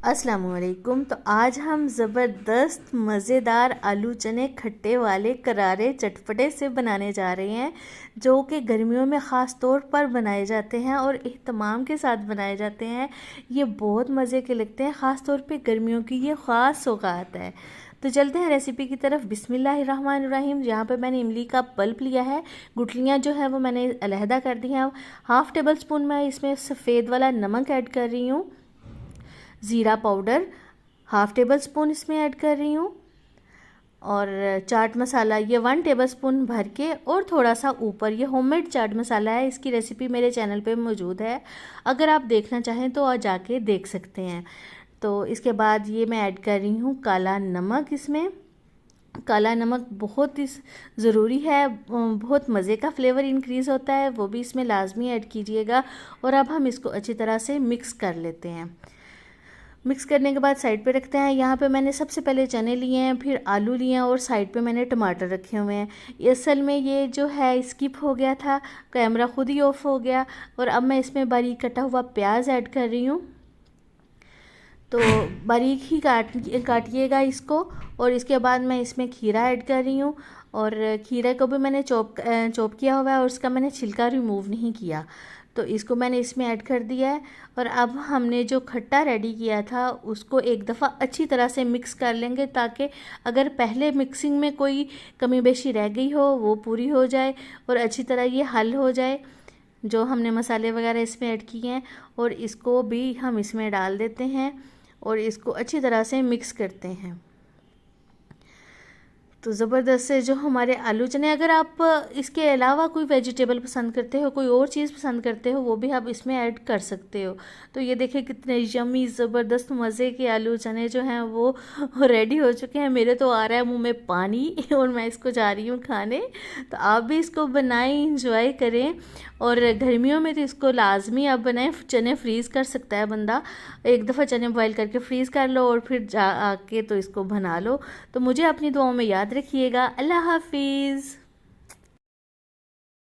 अस्सलामुअलैकुम। तो आज हम ज़बरदस्त मज़ेदार आलू चने खट्टे वाले करारे चटपटे से बनाने जा रहे हैं, जो कि गर्मियों में ख़ास तौर पर बनाए जाते हैं और इह्तमाम के साथ बनाए जाते हैं। ये बहुत मज़े के लगते हैं, ख़ास तौर पे गर्मियों की ये ख़ास सौगात है। तो चलते हैं रेसिपी की तरफ। बिस्मिल्लाहिर्रहमानिर्रहीम। यहाँ पे मैंने इमली का पल्प लिया है, गुठलियाँ जो है वो मैंने अलहदा कर दी हैं। हाफ़ टेबल स्पून मैं इसमें सफ़ेद वाला नमक ऐड कर रही हूँ। ज़ीरा पाउडर हाफ़ टेबल स्पून इसमें ऐड कर रही हूँ, और चाट मसाला ये 1 टेबल स्पून भर के और थोड़ा सा ऊपर। ये होममेड चाट मसाला है, इसकी रेसिपी मेरे चैनल पे मौजूद है, अगर आप देखना चाहें तो और जाके देख सकते हैं। तो इसके बाद ये मैं ऐड कर रही हूँ काला नमक। इसमें काला नमक बहुत ही ज़रूरी है, बहुत मज़े का फ्लेवर इंक्रीज़ होता है, वो भी इसमें लाजमी ऐड कीजिएगा। और अब हम इसको अच्छी तरह से मिक्स कर लेते हैं। मिक्स करने के बाद साइड पे रखते हैं। यहाँ पे मैंने सबसे पहले चने लिए हैं, फिर आलू लिए हैं और साइड पे मैंने टमाटर रखे हुए हैं। ये असल में ये जो है स्किप हो गया था, कैमरा खुद ही ऑफ हो गया। और अब मैं इसमें बारीक कटा हुआ प्याज ऐड कर रही हूँ, तो बारीक ही काटिएगा इसको। और इसके बाद मैं इसमें खीरा ऐड कर रही हूँ, और खीरे को भी मैंने चॉप किया हुआ है और उसका मैंने छिलका रिमूव नहीं किया, तो इसको मैंने इसमें ऐड कर दिया है। और अब हमने जो खट्टा रेडी किया था उसको एक दफ़ा अच्छी तरह से मिक्स कर लेंगे, ताकि अगर पहले मिक्सिंग में कोई कमी बेशी रह गई हो वो पूरी हो जाए और अच्छी तरह ये हल हो जाए, जो हमने मसाले वगैरह इसमें ऐड किए हैं। और इसको भी हम इसमें डाल देते हैं और इसको अच्छी तरह से मिक्स करते हैं। तो ज़बरदस्त से जो हमारे आलू चने, अगर आप इसके अलावा कोई वेजिटेबल पसंद करते हो, कोई और चीज़ पसंद करते हो, वो भी आप इसमें ऐड कर सकते हो। तो ये देखिए कितने यम्मी ज़बरदस्त मज़े के आलू चने जो हैं वो रेडी हो चुके हैं। मेरे तो आ रहा है मुंह में पानी और मैं इसको जा रही हूँ खाने। तो आप भी इसको बनाएं, इंजॉय करें। और गर्मियों में तो इसको लाजमी आप बनाएं। चने फ्रीज़ कर सकता है बंदा, एक दफ़ा चने बॉईल करके फ्रीज़ कर लो और फिर जा आके तो इसको बना लो। तो मुझे अपनी दुआओं में याद रखिएगा। अल्लाह हाफिज़।